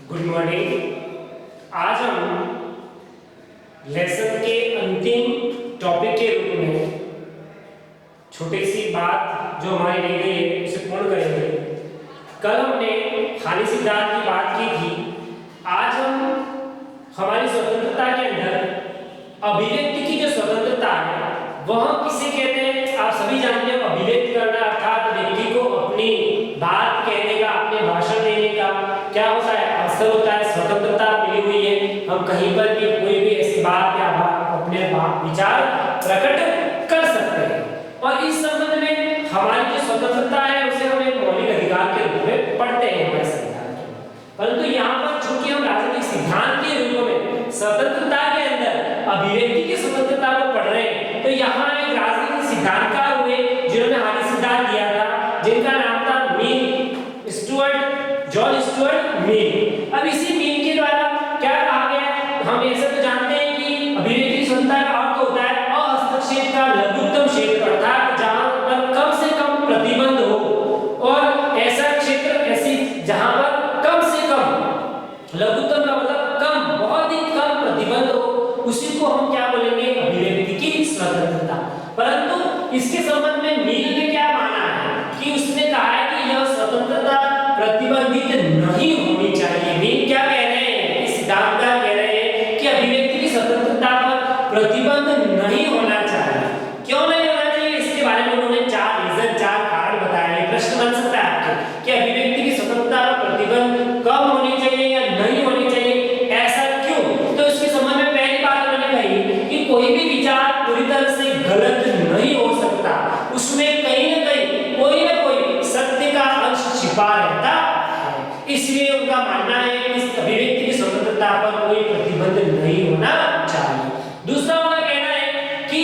Good morning. आज हम lesson के अंतिम टॉपिक के रूप में छोटी सी बात जो हमारी रह गई है उसे पूर्ण करेंगे। कल हमने खाली सिद्धांत की बात की थी। आज हम हमारी स्वतंत्रता के अंदर अभिव्यक्ति की जो स्वतंत्रता है वह किसे कहते हैं? आप सभी जानते हो, अभिव्यक्त करना अर्थात व्यक्ति को अपनी बात कहने का, अपने भाषण देने का क्या होता है, अवसर होता है, स्वतंत्रता मिली हुई है। हम कहीं पर भी कोई भी ऐसी बात या अपने विचार प्रकट कर सकते हैं और इस संबंध में हमारी जो स्वतंत्रता है उसे हम एक मौलिक अधिकार के रूप में पढ़ते हैं हमारे संविधान में। परंतु यहाँ पर चूंकि हम राजनीतिक सिद्धांत के रूप में स्वतंत्रता के अंदर अभिव्यक्ति की स्वतंत्रता को पढ़ रहे हैं, तो यहाँ एक राजनीतिक सिद्धांतकार हुए जिन्होंने हाली सिद्धांत दिया था, जिनका नाम था जॉन स्टुअर्ट मिल। अब इसी मिल के द्वारा क्या कहा गया, हम ऐसा तो जानते हैं कि अभिव्यक्ति की स्वतंत्रता का अर्थ होता है अहस्तक्षेप का लघुत्तम क्षेत्र, अर्थात जहां पर कम से कम प्रतिबंध हो और ऐसा क्षेत्र ऐसी जहां पर कम से कम, लघुत्तम का मतलब कम, बहुत ही कम प्रतिबंध हो, उसी को हम क्या बोलेंगे, अभिव्यक्ति की स्वतंत्रता। परंतु इसके संबंध में मिल ने क्या माना है कि उसने कहा है कि यह स्वतंत्रता प्रतिबंधित नहीं होनी चाहिए। मिल क्या कह रहे हैं, इस सिद्धांतकार कह रहे हैं कि अभिव्यक्ति की स्वतंत्रता पर प्रतिबंध नहीं होना चाहिए। क्यों नहीं होना चाहिए, इसके बारे में उन्होंने चार कारण बताए। प्रश्न बन सकता है आपके कि अभिव्यक्ति की स्वतंत्रता पर प्रतिबंध कब होनी चाहिए या नहीं होनी चाहिए, ऐसा क्यों? तो इसके संबंध में पहली बात उन्होंने कही कि कोई भी विचार पूरी तरह से गलत नहीं हो सकता, उसमें कहीं न कहीं कोई ना कोई सत्य का अंश छिपा रहता है। इसलिए उनका मानना है कि इस अभिव्यक्ति की स्वतंत्रता पर कोई प्रतिबंध नहीं होना चाहिए। दूसरा उनका कहना है कि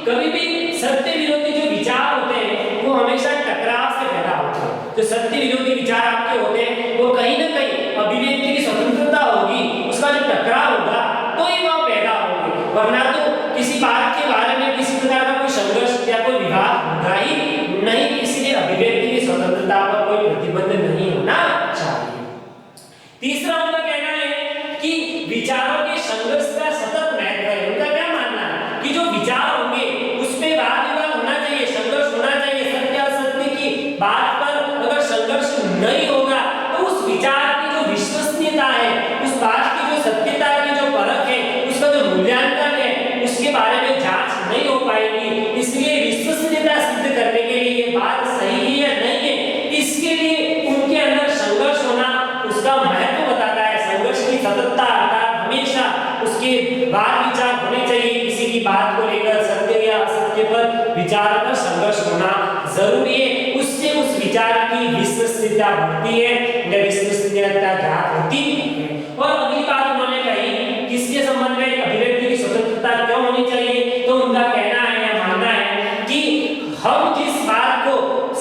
कभी भी सत्य विरोधी जो विचार होते हैं वो हमेशा टकराव से पैदा होते हैं। जो सत्य विरोधी विचार आपके होते हैं वो कहीं ना कहीं अभिव्यक्ति की स्वतंत्रता होगी, उसका जो टकराव होगा तो ही वह पैदा होंगे, वरना तो किसी बात के बारे में किसी प्रकार का कोई संघर्ष या कोई विवाद होगा ही नहीं। इसलिए अभिव्यक्ति की स्वतंत्रता पर कोई प्रतिबंध नहीं होना चाहिए। तीसरा उनका कहना है कि विचारों के संघर्ष का सतत महत्व है। उनका क्या मानना है कि जो विचार होंगे उसमें वाद विवाद होना चाहिए, संघर्ष होना चाहिए। सत्य असत्य की बात पर अगर संघर्ष नहीं होगा तो उस विचार की जो विश्वसनीयता है, उस बात की जो सत्यता की जो परख है, उसका जो मूल्यांकन है, उसके बारे में जांच नहीं हो पाएगी। इसलिए विश्वसनीयता सिद्ध करने के लिए ये बात सही है या नहीं है, इसके लिए उनके अंदर संघर्ष होना उसका महत्व बताता है। संघर्ष की सततता अर्थात हमेशा उसके वाद विचार होने चाहिए, किसी की बात को लेकर सत्य या असत्य पर विचार पर संघर्ष होना जरूरी है। उससे उस विचार की विश्वसनीयता बढ़ती है या विश्वसनीयता ज्ञात होती है। और अगली बात उन्होंने कही किसके संबंध में अभिव्यक्ति की स्वतंत्रता क्यों होनी चाहिए, तो उनका कहना है या मानना है कि हम जिस बात को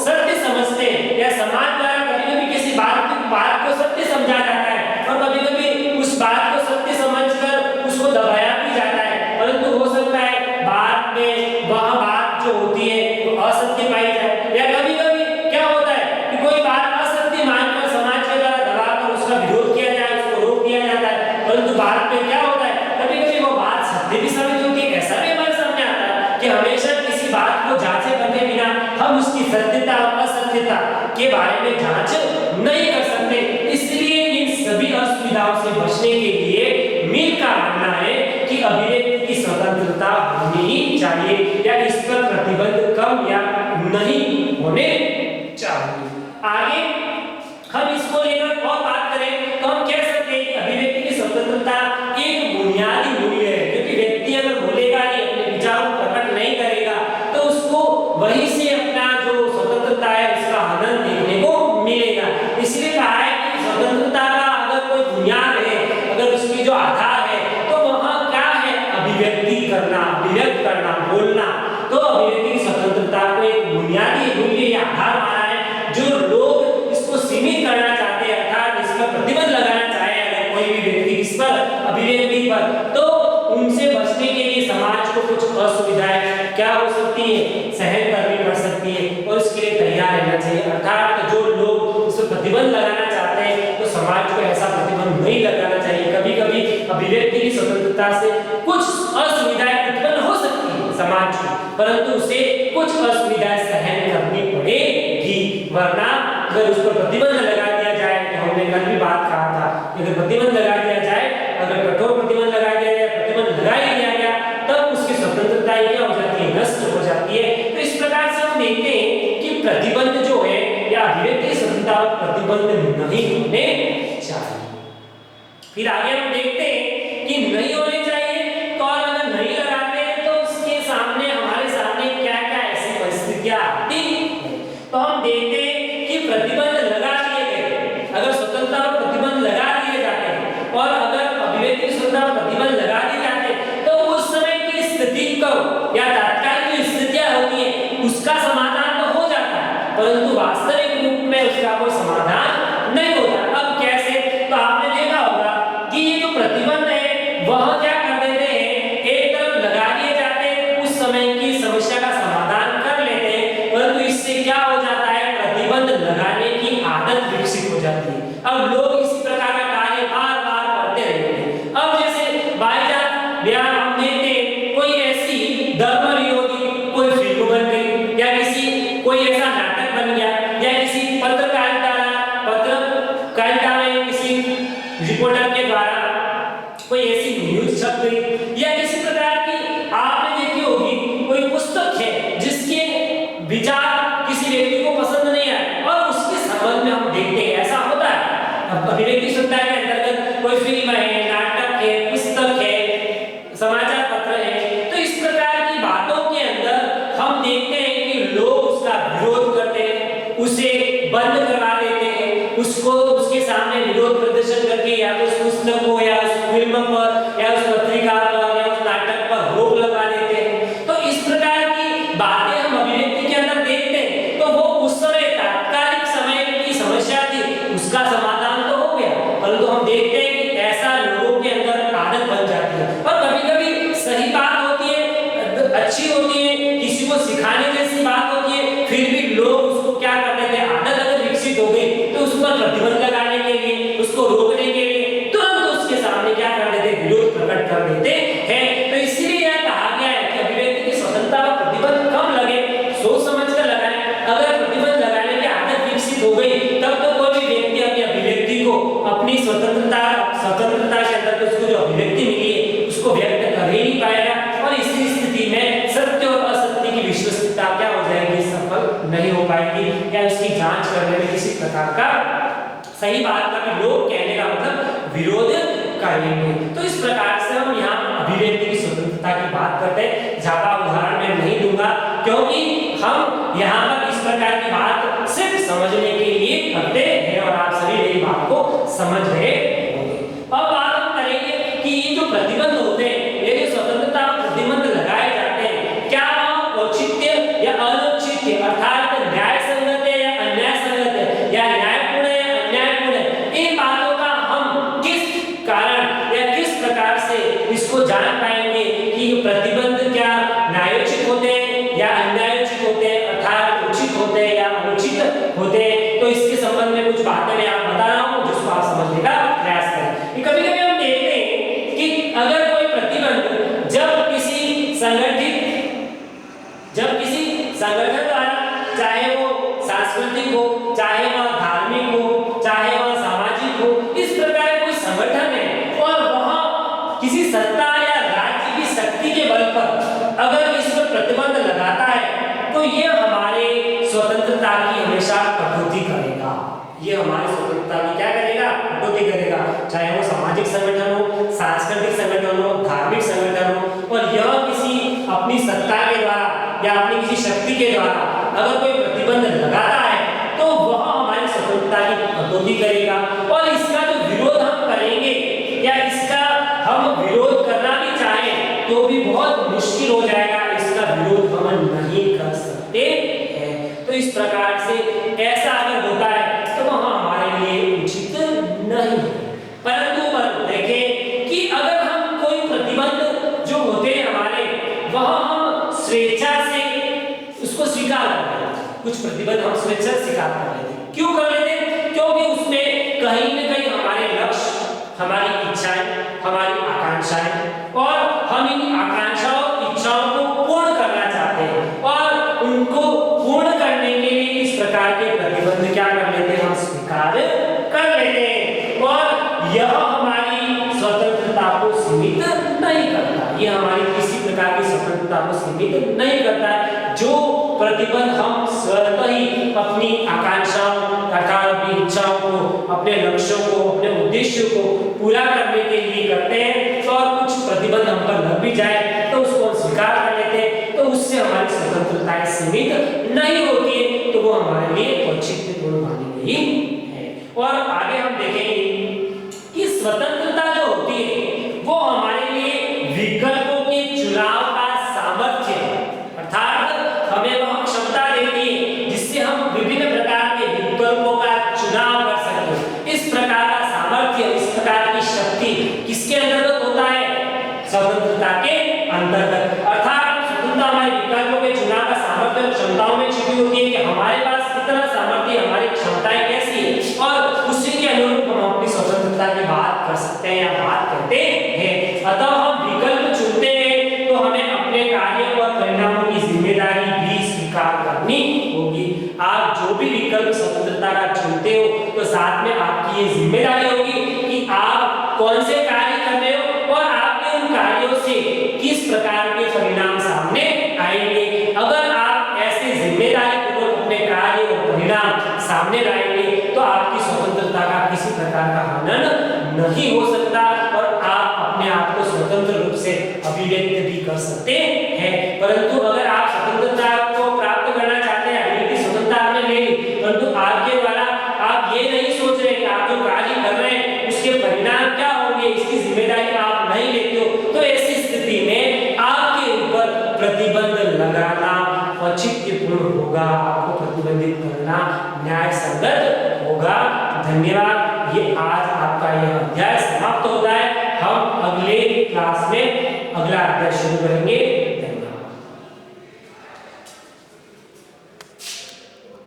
सत्य समझते हैं या समाज द्वारा कभी-कभी किसी बात को सत्य समझा जाता है और कभी-कभी उस बात को सत्य समझकर उसको दबाया भी जाता है, परंतु हो सकता है बाद में वह बात जो होती है वो असत्य पाई जाए, या कभी-कभी क्या होता है कि कोई बात असत्य मानकर समाज के द्वारा दबाकर उसका विरोध किया जाए, उसको रोक दिया जाता है, परंतु बाद में क्या होता है कभी-कभी वो बात सत्य भी साबित होती है। ऐसा भी हमारे सामने आता है कि हमेशा किसी बात को जांचे करके बिना हम उसकी सत्यता और असत्यता के बारे में जांच नहीं कर सकते। इसलिए इन सभी असुविधाओं से बचने के लिए मिल का मानना है कि अभिव्यक्ति की स्वतंत्रता होनी ही चाहिए या इस पर प्रतिबंध कम या नहीं होने चाहिए। आगे हम इसको लेकर और बात करें तो हम कह सकते हैं कि अभिव्यक्ति की स्वतंत्रता एक बुनियादी मूल्य है, क्योंकि व्यक्ति अगर बोलेगा नहीं, अपने विचारों को प्रकट नहीं करेगा तो उसको वहीं से अपना जो स्वतंत्रता है उसका हनन देखने को मिलेगा। इसलिए कहा है कि स्वतंत्रता का अगर कोई बुनियाद है, अगर उसकी जो आधार है तो वहाँ क्या है, अभिव्यक्ति करना, अभिव्यक्त करना, बोलना। तो अभिव्यक्ति की स्वतंत्रता को एक बुनियादी मूल्य या आधार माना है। जो लोग इसको सीमित करना चाहते हैं अर्थात इस पर प्रतिबंध लगाना चाहे अगर कोई भी व्यक्ति इस पर अभिव्यक्ति पर, तो उनसे बचने के लिए समाज को कुछ असुविधाएं क्या हो सकती है, सहन करनी पड़ सकती है और इसके लिए तैयार रहना चाहिए। अर्थात जो लोग इस पर प्रतिबंध लगाना चाहते हैं तो समाज को ऐसा प्रतिबंध प्रतिबंध नहीं लगाना चाहिए। कभी-कभी अभिव्यक्ति की स्वतंत्रता से कुछ असुविधाएं उत्पन्न हो सकती है समाज में, परंतु उसे कुछ असुविधाएं सहन करनी पड़ेगी, वरना अगर उस पर प्रतिबंध लगा दिया जाए, तो हमने कल भी बात कहा था, अगर प्रतिबंध लगा दिया जाए, अगर कठोर प्रतिबंध लगा दिया जाए, प्रतिबंध लगा ही दिया गया, तब उसकी स्वतंत्रता ही क्या हो जाती है, नष्ट हो जाती है। तो इस प्रकार से हम देखते हैं कि प्रतिबंध जो है या अभिव्यक्ति स्वतंत्रता प्रतिबंध नहीं होने चाहिए। फिर आगे हम देखते हैं कि नहीं होने चाहिए, तो और अगर नहीं लगाते तो उसके सामने हमारे सामने क्या-क्या ऐसी परिस्थितियां आती हैं। तो हम देखते हैं कि प्रतिबंध लगा दिए गए, अगर स्वतंत्रता पर प्रतिबंध लगा दिए जाते हैं और अगर अभिव्यक्ति स्वतंत्रता पर प्रतिबंध लगा दिए जाते हैं, तो उस समय की स्थिति को या तात्कालिक जो स्थितियां होती हैं उसका समाधान तो हो जाता है, परंतु वास्तविक रूप में उसका कोई समाधान नहीं होता। अब कैसे? तो आपने देखा होगा कि ये जो प्रतिबंध है वह क्या कर देते हैं, एक तरफ लगा दिए जाते हैं, उस समय की समस्या का समाधान कर लेते हैं, परंतु इससे क्या हो जाता है, प्रतिबंध लगाने की आदत विकसित हो जाती है। अब लोग इसी प्रकार का कार्य बार-बार करते रहते हैं। अब जैसे बाईचांस या हम देखते हैं कोई ऐसी धर्म विरोधी कोई फिल्म बन गई, या किसी कोई ऐसा नाटक बन गया, या किसी पत्रकारिता में किसी रिपोर्टर के द्वारा कोई ऐसी न्यूज छप गई, या किसी प्रकार की आपने देखी होगी कोई पुस्तक है जिसके विचार किसी व्यक्ति को पसंद नहीं आए और उसके संबंध में हम देखते हैं ऐसा होता है। अब अभिव्यक्ति स्वतंत्रता के अंतर्गत कोई फिल्म है, नाटक है, पुस्तक है, समाचार पत्र है, तो इस प्रकार की बातों के अंदर हम देखते हैं कि लोग उसका विरोध करते हैं, उसे बंद करवा देते हैं, उसको उसके सामने विरोध प्रदर्शन करके या तो उस पुस्तक को या उस फिल्म पर या उस पत्रिका पर या उस नाटक पर रोक लगा देते हैं। तो इस प्रकार की बातें हम अभिव्यक्ति के अंदर देखते हैं, तो वो उस समय तात्कालिक समय की समस्या थी, उसका समाधान तो हो गया, परंतु हम देखते हैं कि ऐसा लोगों के अंदर आदत बन जाती है। और कभी-कभी सही बात होती है, अच्छी होती है, किसी को सिखाने जैसी बात होती है, फिर भी लोग उसको क्या कर देते हैं, आदत अगर विकसित हो गई तो उस पर प्रतिबंध लगाने के लिए, उसको रोकने के लिए तुरंत उसके सामने क्या कर देते हैं, विरोध प्रकट कर देते हैं। तो इसीलिए यह कहा गया है कि अभिव्यक्ति की स्वतंत्रता पर प्रतिबंध कम लगे, सोच समझ कर लगाएं। अगर प्रतिबंध लगाने की आदत विकसित हो गई, तब तो कोई भी व्यक्ति अपनी अभिव्यक्ति को, अपनी स्वतंत्रता के अंदर उसको जो अभिव्यक्ति मिली है उसको व्यक्त कर ही नहीं पाएगा, और इसी स्थिति में सत्य और असत्य की विश्वसनीयता क्या हो जाएगी, सफल नहीं हो पाएगी, या उसकी जांच करने में किसी प्रकार का सही बात का भी लोग कहने का मतलब विरोध करेंगे। तो इस प्रकार से हम यहाँ अभिव्यक्ति की स्वतंत्रता की बात करते हैं। ज्यादा उदाहरण मैं नहीं दूंगा, क्योंकि हम यहाँ पर इस प्रकार की बात सिर्फ समझने के लिए करते हैं और आप सभी मेरी बात को समझ रहे होंगे। अब बात हम करेंगे कि ये जो प्रतिबंध होते हैं, ये जो स्वतंत्रता प्रतिबंध लगाए जाते हैं, क्या वह औचित्य या अनौचित्य अर्थात न्याय संगत है या अन्याय संगत है, या न्यायपूर्ण है या अन्यायपूर्ण है, इन बातों का हम किस कारण या किस प्रकार से इसको जान पाएंगे कि प्रतिबंध क्या न्यायोचित होते हैं या अन्यायोचित होते हैं, अर्थात उचित होते हैं या अनुचित होते हैं। तो इसके संबंध में कुछ बातें मैं आपको बता रहा हूँ जिसको आप समझने का प्रयास करें। कभी-कभी हम देखते हैं कि अगर कोई प्रतिबंध जब किसी संगठन द्वारा, चाहे वो सांस्कृतिक हो, चाहे वह धार्मिक हो, चाहे वह सामाजिक हो, इस प्रकार कोई संगठन है और वह किसी सत्ता या राज्य की शक्ति के बल पर अगर इस पर प्रतिबंध लगाता है, तो ये हमारे स्वतंत्रता की हमेशा कटौती करेगा। ये हमारी स्वतंत्रता की क्या करेगा, कटौती करेगा, चाहे वो सामाजिक संगठन हो, सांस्कृतिक संगठन हो, धार्मिक संगठन हो, और यह किसी अपनी सत्ता के द्वारा या अपनी किसी शक्ति के द्वारा अगर कोई प्रतिबंध लगाता है, तो वह हमारी स्वतंत्रता की कटौती करेगा, और इसका जो विरोध हम करेंगे या इसका हम विरोध करना भी चाहें तो भी बहुत मुश्किल हो जाएगा, इसका विरोध हम नहीं कर सकते हैं। तो इस प्रकार से ऐसा अगर होता है तो वह हमारे लिए उचित नहीं है। परंतु देखें कि अगर हम कोई प्रतिबंध जो होते हैं हमारे, वह हम स्वेच्छा से उसको स्वीकार कर लेते हैं। कुछ प्रतिबंध हम स्वेच्छा से स्वीकार कर लेते हैं। क्यों कर लेते हैं? क्योंकि उसमें कहीं न कहीं हमारे लक्ष्य हमारी इच्छाएं, हमारी आकांक्षाएं, और हम इन आकांक्षाओं इच्छाओं को पूर्ण करना चाहते हैं और उनको पूर्ण करने के लिए इस प्रकार के प्रतिबंध क्या कर लेते हैं, हम स्वीकार कर लेते हैं। और यह हमारी स्वतंत्रता को सीमित नहीं करता, यह हमारी किसी प्रकार की स्वतंत्रता को सीमित नहीं करता है। जो प्रतिबंध हम स्वतः ही अपनी आकांक्षाओं अर्थात अपनी इच्छाओं को, अपने लक्ष्यों को, अपने उद्देश्यों को पूरा करने के लिए करते हैं, तो और कुछ प्रतिबंध हम पर लग भी जाए तो उसको स्वीकार कर लेते हैं, तो उससे हमारी स्वतंत्रताएं सीमित नहीं होती है, तो वो हमारे लिए औचित्यपूर्ण मानी गई है। और आगे हम देखेंगे कि स्वतंत्रता जो होती है वो हमारे लिए विकल्पों के चुनाव का सामर्थ्य है, अर्थात हमें वह क्षमता देती है जिससे हम विभिन्न प्रकार के विकल्पों का चुनाव कर सकें। इस प्रकार का सामर्थ्य, इस प्रकार की शक्ति किसके अंतर्गत होता है, स्वतंत्रता के अंतर्गत। अर्थात स्वतंत्रता हमारे विकल्पों के चुनाव का सामर्थ्य और क्षमताओं में छिपी होती है कि हमारे पास कितना सामर्थ्य, हमारी क्षमताएं कैसी है, और उसी के अनुरूप हम अपनी स्वतंत्रता की बात कर सकते हैं या बात करते हैं। अतः हम विकल्प चुनते हैं तो हमें अपने कार्यों और परिणामों की जिम्मेदारी भी स्वीकार करनी होगी। आप जो भी विकल्प स्वतंत्रता का चुनते हो तो साथ में आपकी ये जिम्मेदारी होगी कि आप कौन से कार्य कर रहे हो और आपके उन कार्यों से किस प्रकार के परिणाम सामने आएंगे। अगर आप ऐसे जिम्मेदारी पूर्वक अपने कार्य और परिणाम सामने लाएंगे तो आपकी स्वतंत्रता का किसी प्रकार का हनन नहीं हो सकता और आप अपने आप को स्वतंत्र रूप से अभिव्यक्त भी कर सकते हैं। परंतु अगर आप स्वतंत्रता को प्राप्त करना चाहते हैं, अभिव्यक्ति स्वतंत्रता आपने ले ली, परंतु आपके द्वारा आप ये नहीं सोच रहे कि आप जो कार्य कर रहे हैं उसके परिणाम क्या होंगे, इसकी जिम्मेदारी आप नहीं लेते हो, तो ऐसी स्थिति में आपके ऊपर प्रतिबंध लगाना औचित्यपूर्ण होगा, आपको प्रतिबंधित करना न्याय संगत होगा। धन्यवाद। ये आज आपका यह अध्याय समाप्त होता है। हम अगले क्लास में अगला अध्याय शुरू करेंगे।